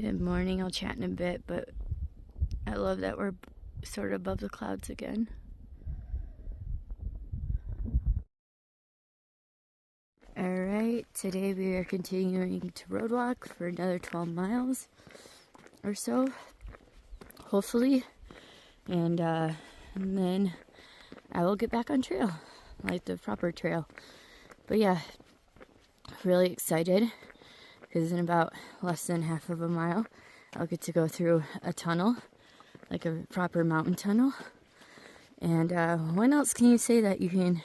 Good morning. I'll chat in a bit, but I love that we're sort of above the clouds again. Alright, today we are continuing to roadwalk for another 12 miles or so, hopefully, and then I will get back on trail, like the proper trail. But yeah, really excited, because in about less than half of a mile, I'll get to go through a tunnel, like a proper mountain tunnel. And when else can you say that you can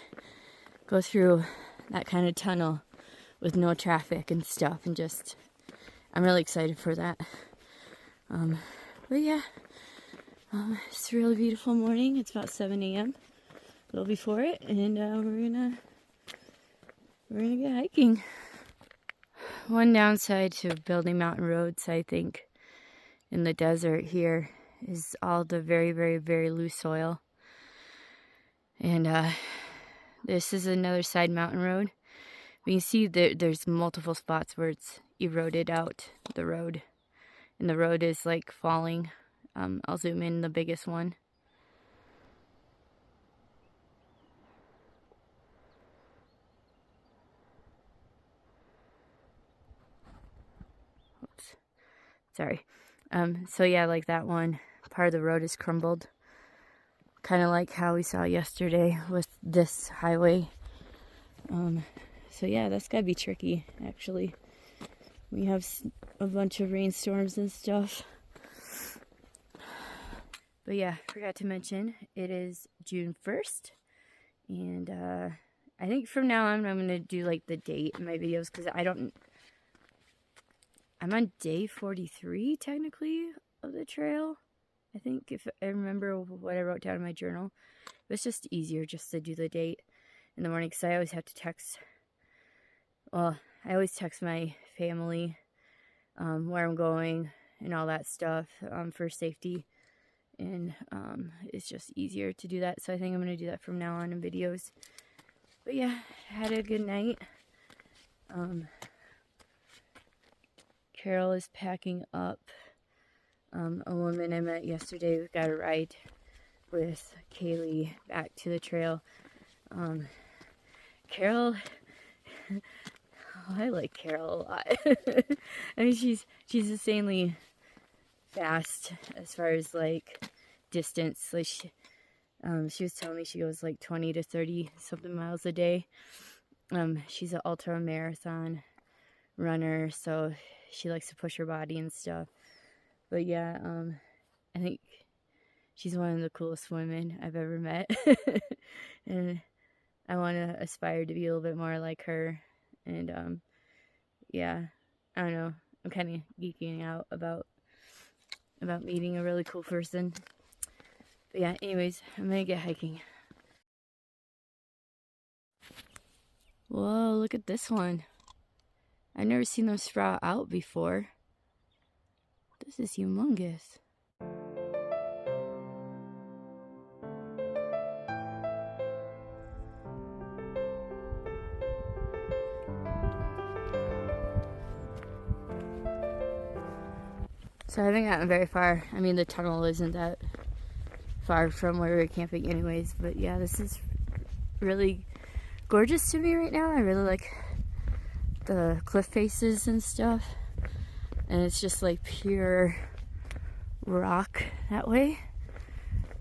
go through that kind of tunnel with no traffic and stuff, and just, I'm really excited for that. But yeah, it's a really beautiful morning. It's about 7 a.m. a little before it, and we're gonna get hiking. One downside to building mountain roads, I think, in the desert here, is all the very, very, very loose soil. And this is another side mountain road. But you see there's multiple spots where it's eroded out the road. And the road is like falling. I'll zoom in the biggest one. Oops. Sorry. So yeah, like that one, part of the road is crumbled. Kind of like how we saw yesterday with this highway. So yeah, that's gotta be tricky, actually. We have a bunch of rainstorms and stuff. But yeah, forgot to mention, it is June 1st. And I think from now on, I'm gonna do like the date in my videos, because I'm on day 43, technically, of the trail. I think, if I remember what I wrote down in my journal. It's just easier just to do the date in the morning, because I always have to text. Well, I always text my family where I'm going and all that stuff for safety. And it's just easier to do that. So I think I'm going to do that from now on in videos. But yeah, had a good night. Carol is packing up. A woman I met yesterday got a ride with Kaylee back to the trail. Carol, I like Carol a lot. I mean, she's insanely fast as far as like distance. Like she was telling me she goes like 20 to 30 something miles a day. She's an ultra marathon runner, so she likes to push her body and stuff. But yeah, I think she's one of the coolest women I've ever met. And I want to aspire to be a little bit more like her. And yeah, I don't know. I'm kind of geeking out about meeting a really cool person. But yeah, anyways, I'm going to get hiking. Whoa, look at this one. I've never seen them sprout out before. This is humongous. So I haven't gotten very far. I mean, the tunnel isn't that far from where we're camping anyways. But yeah, this is really gorgeous to me right now. I really like the cliff faces and stuff. And it's just like pure rock that way.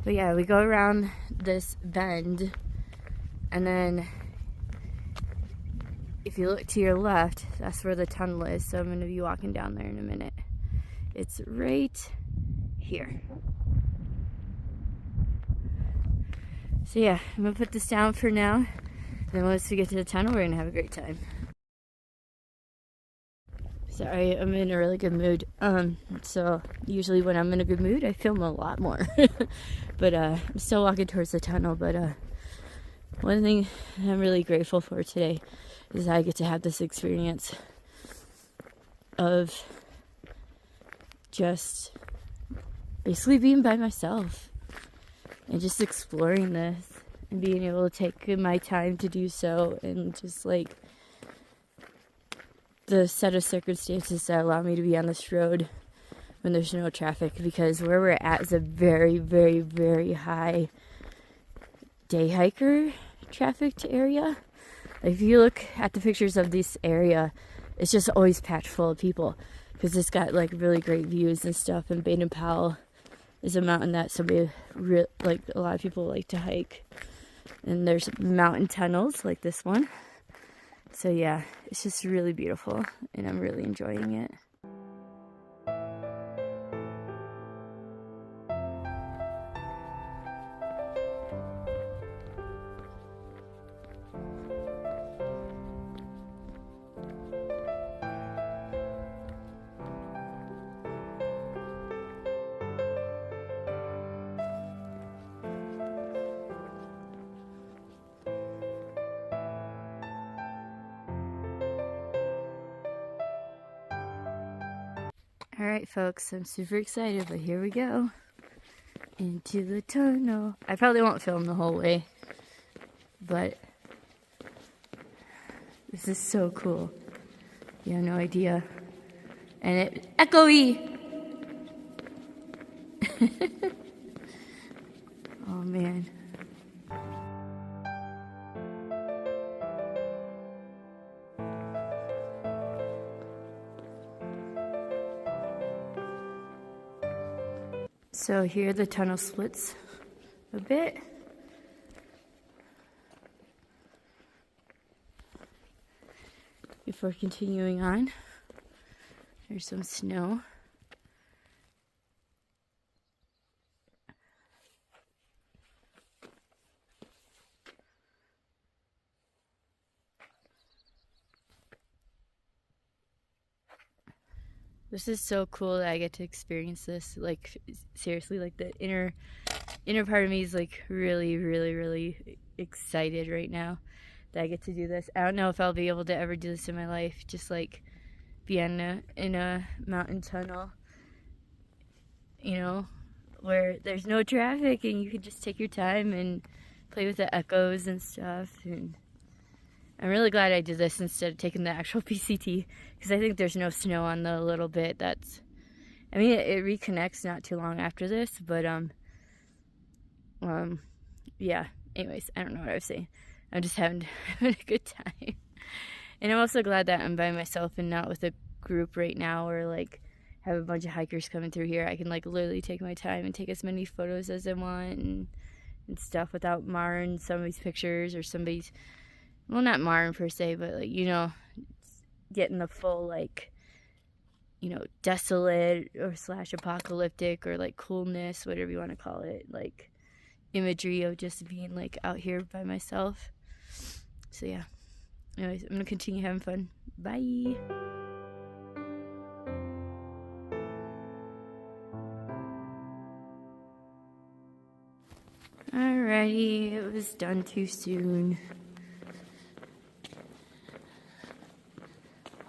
But yeah, we go around this bend, and then if you look to your left, that's where the tunnel is. So I'm going to be walking down there in a minute. It's right here. So yeah, I'm going to put this down for now. Then once we get to the tunnel, we're going to have a great time. Sorry, I'm in a really good mood. So usually when I'm in a good mood, I film a lot more. But I'm still walking towards the tunnel. But one thing I'm really grateful for today is I get to have this experience of just basically being by myself and just exploring this and being able to take my time to do so, and just like the set of circumstances that allow me to be on this road when there's no traffic, because where we're at is a very, very, very high day hiker trafficked area. Like if you look at the pictures of this area, it's just always packed full of people because it's got like really great views and stuff. And Baden Powell is a mountain that like a lot of people like to hike. And there's mountain tunnels like this one. So yeah, it's just really beautiful and I'm really enjoying it. Alright folks, I'm super excited, but here we go. Into the tunnel. I probably won't film the whole way, but this is so cool. You have no idea. And it echoey! Oh man. So here the tunnel splits a bit. Before continuing on, there's some snow. This is so cool that I get to experience this. Like seriously, like the inner part of me is like really, really, really excited right now that I get to do this. I don't know if I'll be able to ever do this in my life. Just like be in a mountain tunnel, you know, where there's no traffic and you can just take your time and play with the echoes and stuff. And I'm really glad I did this instead of taking the actual PCT, because I think there's no snow on the little bit that's, I mean, it reconnects not too long after this, but, yeah, anyways, I don't know what I was saying. I'm just having a good time. And I'm also glad that I'm by myself and not with a group right now, or, like, have a bunch of hikers coming through here. I can, like, literally take my time and take as many photos as I want and stuff without marring somebody's pictures or somebody's, well, not marring per se, but, like, you know, getting the full, like, you know, desolate or / apocalyptic or, like, coolness, whatever you want to call it, like, imagery of just being, like, out here by myself. So, yeah. Anyways, I'm going to continue having fun. Bye! Alrighty, it was done too soon.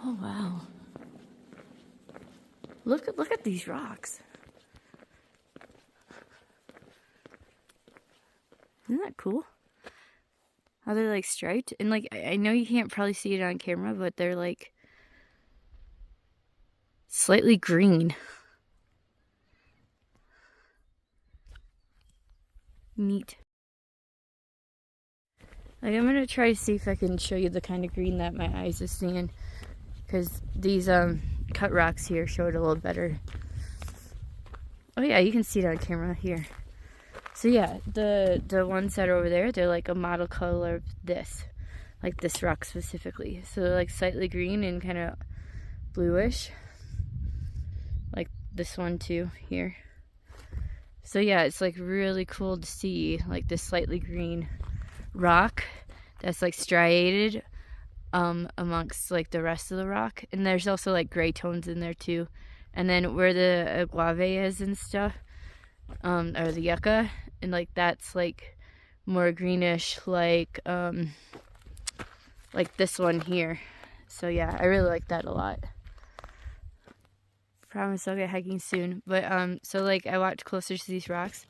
Oh wow. Look at these rocks. Isn't that cool? How they're like striped, and like I know you can't probably see it on camera, but they're like slightly green. Neat. Like, I'm gonna try to see if I can show you the kind of green that my eyes is seeing, because these cut rocks here show it a little better. Oh yeah, you can see it on camera here. So yeah, the ones that are over there, they're like a model color of this, like this rock specifically. So they're like slightly green and kind of bluish, like this one too here. So yeah, it's like really cool to see like this slightly green rock that's like striated amongst like the rest of the rock. And there's also like gray tones in there too. And then where the agave is and stuff, or the yucca, and like that's like more greenish, like this one here. So yeah, I really like that a lot. Promise I'll get hiking soon. But so like I walked closer to these rocks,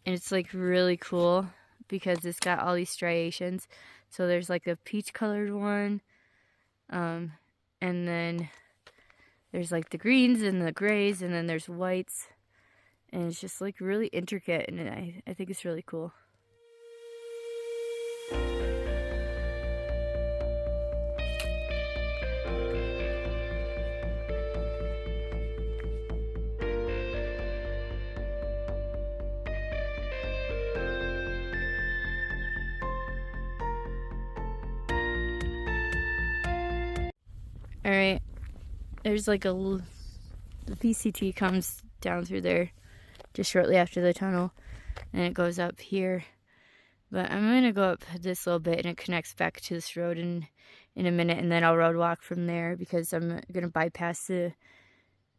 and it's like really cool because it's got all these striations. So there's like a peach colored one, and then there's like the greens and the grays, and then there's whites. And it's just like really intricate, and I think it's really cool. Alright, there's like the PCT comes down through there just shortly after the tunnel, and it goes up here. But I'm gonna go up this little bit, and it connects back to this road in a minute, and then I'll road walk from there, because I'm gonna bypass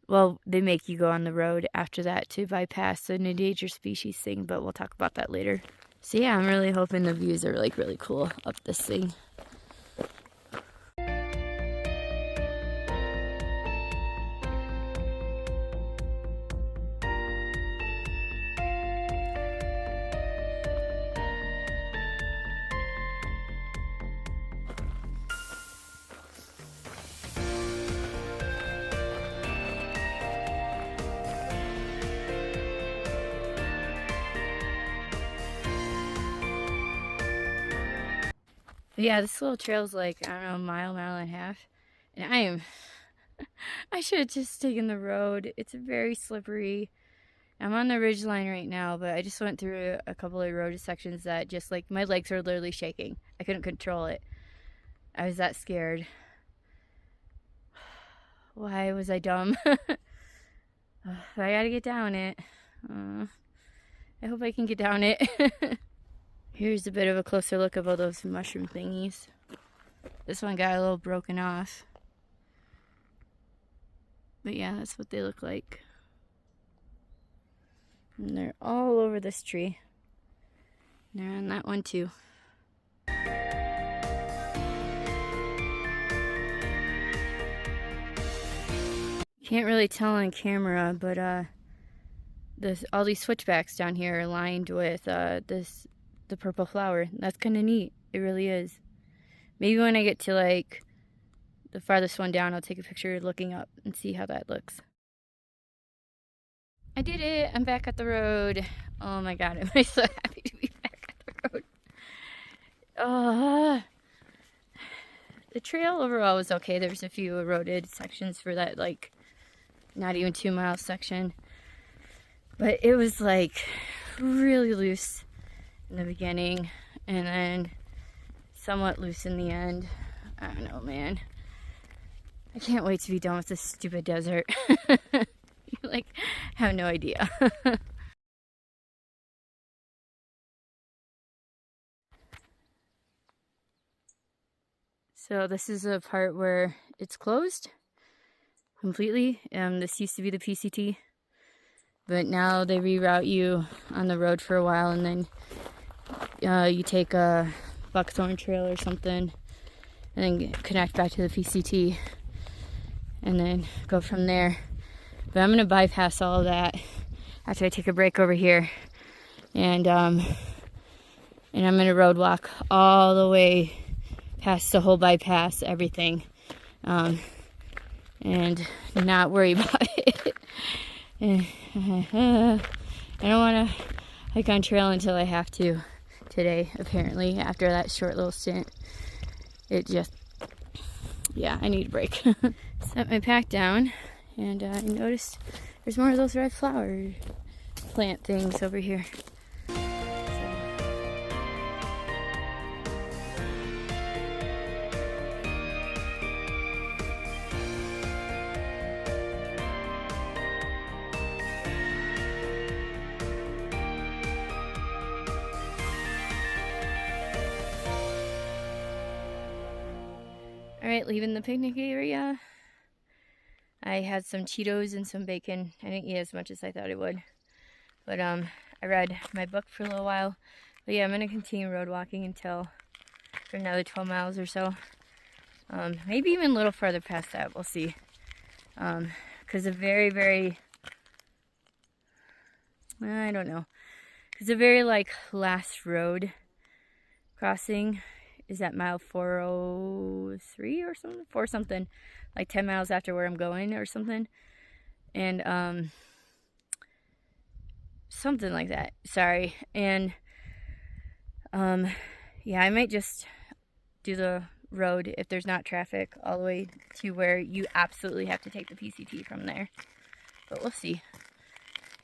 well, they make you go on the road after that to bypass the endangered species thing, but we'll talk about that later. So yeah, I'm really hoping the views are like really cool up this thing. But yeah, this little trail is like, I don't know, a mile and a half. And I should have just taken the road. It's very slippery. I'm on the ridge line right now, but I just went through a couple of road sections that just like, my legs are literally shaking. I couldn't control it. I was that scared. Why was I dumb? I gotta get down it. I hope I can get down it. Here's a bit of a closer look of all those mushroom thingies. This one got a little broken off. But yeah, that's what they look like. And they're all over this tree. And they're on that one too. Can't really tell on camera, but all these switchbacks down here are lined with the purple flower. That's kind of neat. It really is. Maybe when I get to like the farthest one down, I'll take a picture looking up and see how that looks. I did it. I'm back at the road. Oh my god, am I so happy to be back at the road. The trail overall was okay. There's a few eroded sections for that, like, not even 2 mile section. But it was like really loose in the beginning, and then somewhat loose in the end. I don't know, man. I can't wait to be done with this stupid desert. You like have no idea. So this is a part where it's closed completely. This used to be the PCT, but now they reroute you on the road for a while, and then you take a buckthorn trail or something, and then connect back to the PCT, and then go from there. But I'm gonna bypass all of that after I take a break over here, and I'm gonna road walk all the way past the whole bypass, everything, and not worry about it. I don't want to hike on trail until I have to today, apparently, after that short little stint. It just, yeah, I need a break. Set my pack down, and I noticed there's more of those red flower plant things over here. Alright, leaving the picnic area. I had some Cheetos and some bacon. I didn't eat as much as I thought I would. But I read my book for a little while. But yeah, I'm going to continue road walking until for another 12 miles or so. Maybe even a little further past that. We'll see. Because a very, very... I don't know. Because the very, like, last road crossing is at mile 403 or something, 4 something, like 10 miles after where I'm going or something. And something like that. Sorry. And yeah, I might just do the road if there's not traffic all the way to where you absolutely have to take the PCT from there. But we'll see.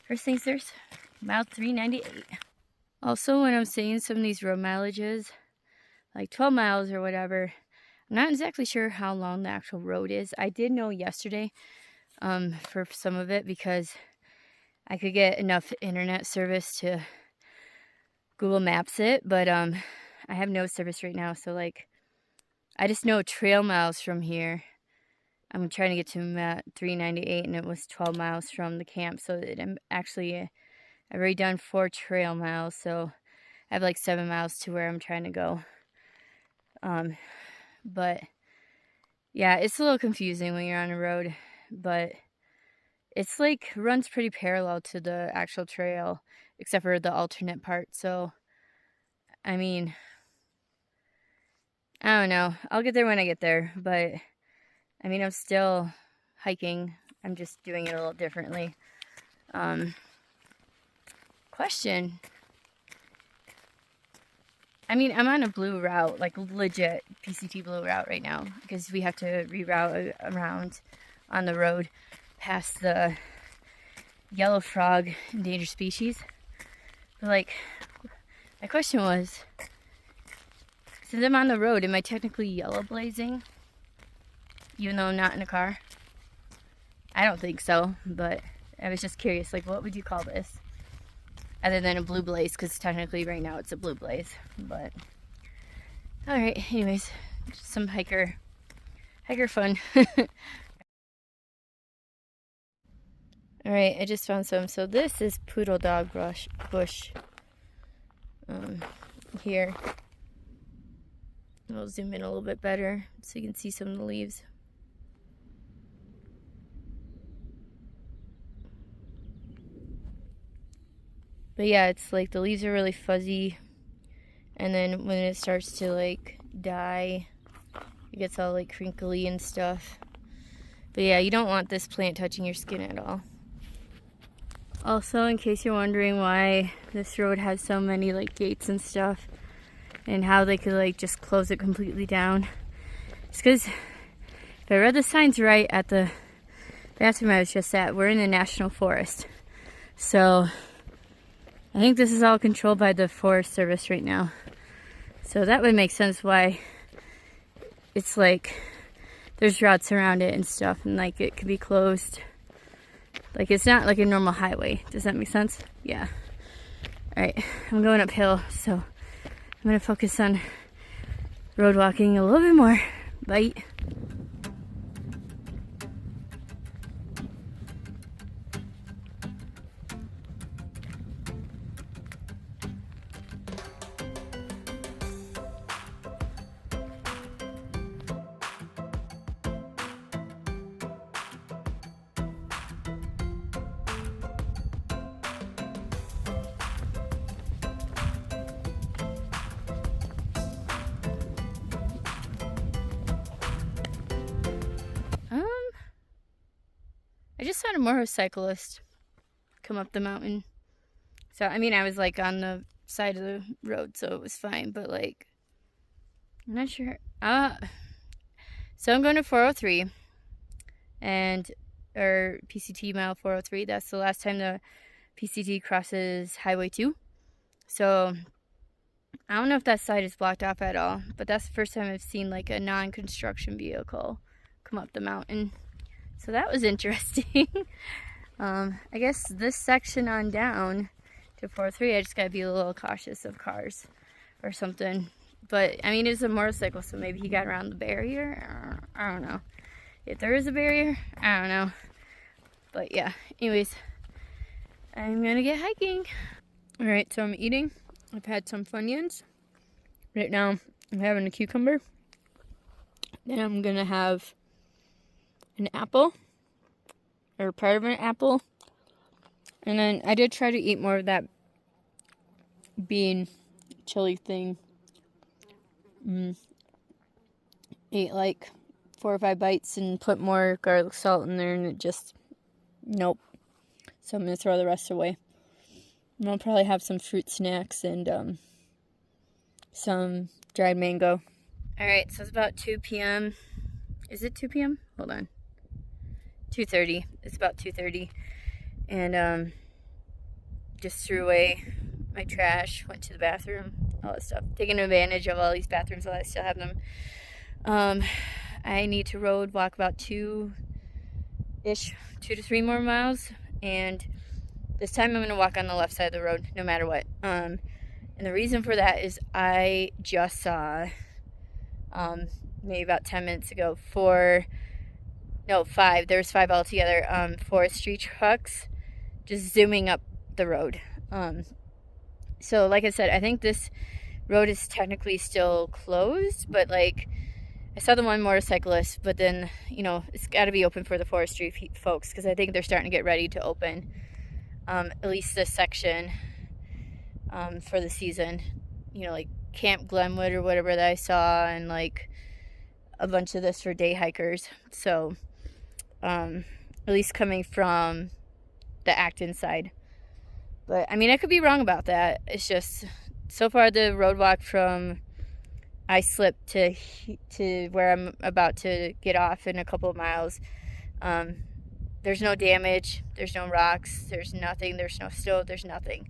First things first, mile 398. Also, when I'm saying some of these road mileages, like 12 miles or whatever, I'm not exactly sure how long the actual road is. I did know yesterday for some of it because I could get enough internet service to Google Maps it, but I have no service right now, so like I just know trail miles from here. I'm trying to get to 398, and it was 12 miles from the camp, so that I'm actually, I've already done 4 trail miles, so I have like 7 miles to where I'm trying to go. But yeah, it's a little confusing when you're on a road, but it's like runs pretty parallel to the actual trail, except for the alternate part. So, I mean, I don't know. I'll get there when I get there, but I mean, I'm still hiking. I'm just doing it a little differently. Question. I mean, I'm on a blue route, like legit PCT blue route right now, because we have to reroute around on the road past the yellow frog endangered species. But like, my question was, since I'm on the road, am I technically yellow blazing? Even though I'm not in a car? I don't think so, but I was just curious, like, what would you call this? Other than a blue blaze, because technically right now it's a blue blaze. But, alright, anyways, just some hiker fun. Alright, I just found some. So this is poodle dog bush. Here. I'll zoom in a little bit better so you can see some of the leaves. But yeah, it's like the leaves are really fuzzy, and then when it starts to like die, it gets all like crinkly and stuff. But yeah, you don't want this plant touching your skin at all. Also, in case you're wondering why this road has so many like gates and stuff, and how they could like just close it completely down, it's because if I read the signs right at the bathroom I was just at, we're in the national forest. So I think this is all controlled by the Forest Service right now. So that would make sense why it's like there's routes around it and stuff, and like it could be closed. Like it's not like a normal highway. Does that make sense? Yeah. Alright, I'm going uphill, so I'm gonna focus on road walking a little bit more. Bye. I just saw a motorcyclist come up the mountain. So, I mean, I was like on the side of the road, so it was fine, but like, I'm not sure. So I'm going to 403 or PCT mile 403. That's the last time the PCT crosses Highway 2. So I don't know if that side is blocked off at all, but that's the first time I've seen like a non-construction vehicle come up the mountain. So that was interesting. I guess this section on down to 403, I just gotta be a little cautious of cars or something. But I mean, it's a motorcycle, so maybe he got around the barrier. I don't know. If there is a barrier, I don't know. But yeah, anyways, I'm gonna get hiking. Alright, so I'm eating. I've had some Funyuns. Right now, I'm having a cucumber. Then I'm gonna have an apple, or part of an apple, and then I did try to eat more of that bean chili thing, ate like 4 or 5 bites and put more garlic salt in there, and it just, nope. So I'm going to throw the rest away. And I'll probably have some fruit snacks and some dried mango. Alright, so it's about 2 p.m. Is it 2 p.m.? Hold on. 2:30. It's about 2:30. And just threw away my trash, went to the bathroom, all that stuff. Taking advantage of all these bathrooms while I still have them. I need to road walk about 2 to 3 more miles, and this time I'm going to walk on the left side of the road no matter what. And the reason for that is I just saw maybe about 10 minutes ago 5, there's 5 altogether, forestry trucks just zooming up the road. So like I said, I think this road is technically still closed, but like I saw the one motorcyclist, but then, you know, it's got to be open for the forestry folks, because I think they're starting to get ready to open at least this section for the season. You know, like Camp Glenwood or whatever that I saw, and like a bunch of this for day hikers. So at least coming from the Acton side. But I mean, I could be wrong about that. It's just, so far the road walk from Islip to where I'm about to get off in a couple of miles, there's no damage, there's no rocks, there's nothing, there's no snow, there's nothing.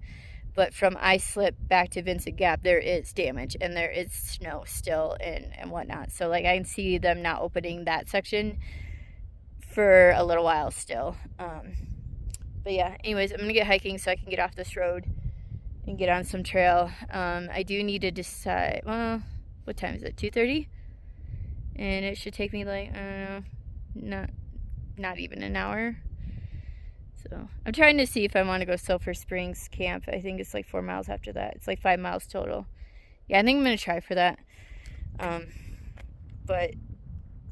But from Islip back to Vincent Gap, there is damage and there is snow still and whatnot. So like I can see them not opening that section for a little while still. But yeah, anyways, I'm gonna get hiking so I can get off this road and get on some trail. I do need to decide, well, what time is it? 2:30? And it should take me like, I don't know, not even an hour. So I'm trying to see if I want to go Sulphur Springs Camp. I think it's like 4 miles after that. It's like 5 miles total. Yeah, I think I'm going to try for that. But,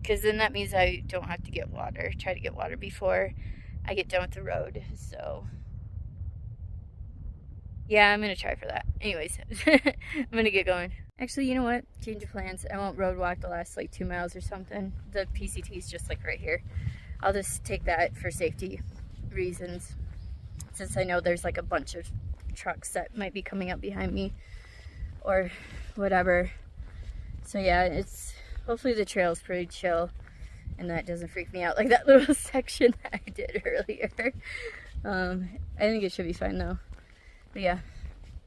because then that means I don't have to get water. Try to get water before I get done with the road. So, yeah, I'm going to try for that. Anyways, I'm going to get going. Actually, you know what? Change of plans. I won't road walk the last like 2 miles or something. The PCT is just like right here. I'll just take that for safety reasons, since I know there's like a bunch of trucks that might be coming up behind me or whatever. So yeah, it's hopefully the trail's pretty chill and that doesn't freak me out like that little section that I did earlier. I think it should be fine though. But yeah,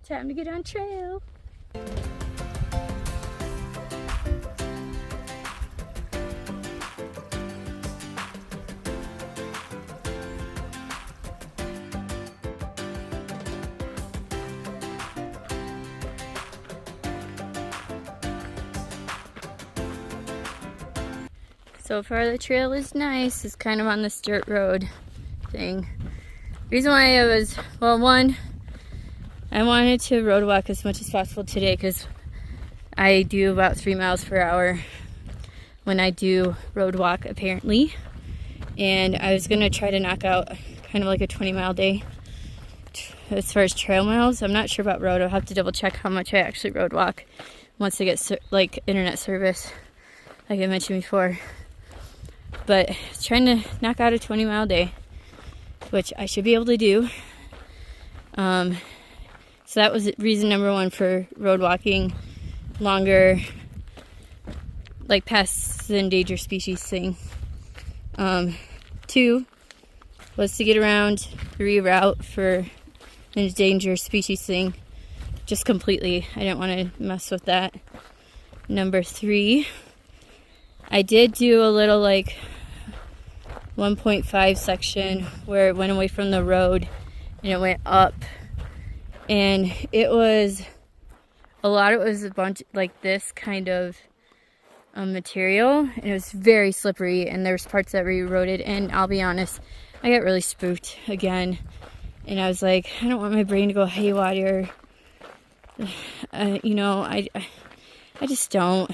time to get on trail. So far the trail is nice. It's kind of on this dirt road thing. Reason why I was, well, one, I wanted to road walk as much as possible today because I do about 3 miles per hour when I do road walk apparently. And I was gonna try to knock out kind of like a 20-mile day as far as trail miles. I'm not sure about road. I'll have to double check how much I actually road walk once I get like internet service, like I mentioned before. But trying to knock out a 20-mile day, which I should be able to do. So that was reason number one for road walking longer, like past the endangered species thing. 2 was to get around the reroute for an endangered species thing, just completely. I didn't want to mess with that. Number 3, I did do a little like 1.5 section where it went away from the road and it went up, and it was a lot. It was a bunch like this kind of material, and it was very slippery, and there's parts that were eroded, and I'll be honest, I got really spooked again, and I was like, I don't want my brain to go haywire. You know, I just don't,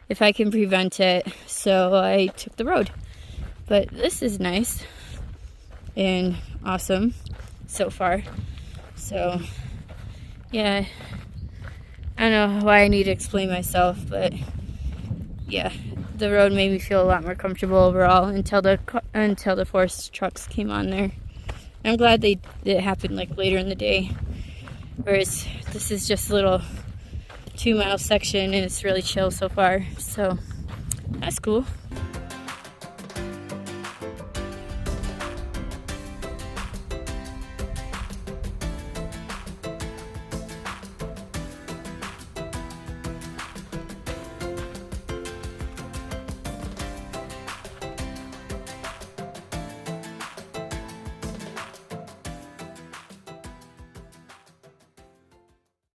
if I can prevent it. So I took the road. But this is nice and awesome so far. So yeah, I don't know why I need to explain myself, but yeah, the road made me feel a lot more comfortable overall until the forest trucks came on there. I'm glad it happened like later in the day, whereas this is just a little 2-mile section and it's really chill so far, so that's cool.